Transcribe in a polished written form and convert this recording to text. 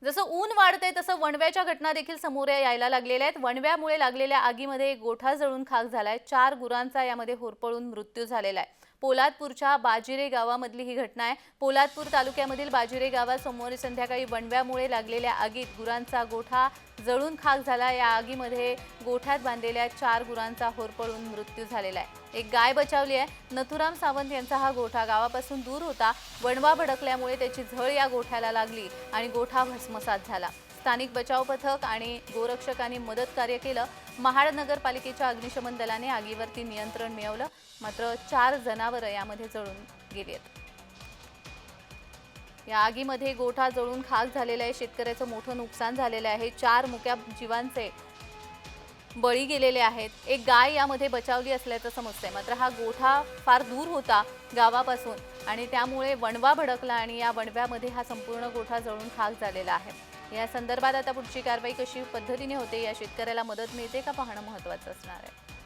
जसं ऊन वाढतंय तसं वणव्याच्या घटना देखील समोर यायला लागलेल्या आहेत। वणव्यामुळे लागलेल्या आगीमध्ये एक गोठा जळून खाक झालाय। 4 गुरांचा यामध्ये होरपळून मृत्यू झालेला आहे। पोलादपूरच्या बाजिरे गावामधली ही घटना आहे। पोलादपूर तालुक्यामधील बाजिरे गावासमोर संध्याकाळी वणव्यामुळे लागलेल्या आगीत गुरांचा गोठा जळून खाक झाला। या आगीमध्ये गोठ्यात बांधलेल्या 4 गुरांचा होरपळून मृत्यू झालेला आहे। एक गाय बचावली आहे। नथुराम सावंत यांचा हा गोठा गावापासून दूर होता। वणवा भडकल्यामुळे त्याची झळ या गोठ्याला लागली आणि गोठा भस्मसात झाला। स्थानिक बचाव पथक आणि गोरक्षकांनी मदत कार्य केलं। महाड नगरपालिकेच्या अग्निशमन दलाने आगीवरती नियंत्रण मिळवलं, मात्र 4 जनावरं यामध्ये जळून गेली आहेत। या आगीमध्ये गोठा जळून खाक झालेला आहे। शेतकऱ्याचं मोठं नुकसान झालेलं आहे। 4 मुक्या जीवांचे बळी गेलेले आहेत। एक गाय यामध्ये बचावली असल्याचं समजतंय, मात्र हा गोठा फार दूर होता गावापासून आणि त्यामुळे वणवा भडकला आणि या वणव्यामध्ये हा संपूर्ण गोठा जळून खाक झालेला आहे। या संदर्भात आता पुढची कारवाई कशी पद्धतीने होते, या शेतकऱ्याला मदत मिळते का पाहणं महत्त्वाचं असणार आहे।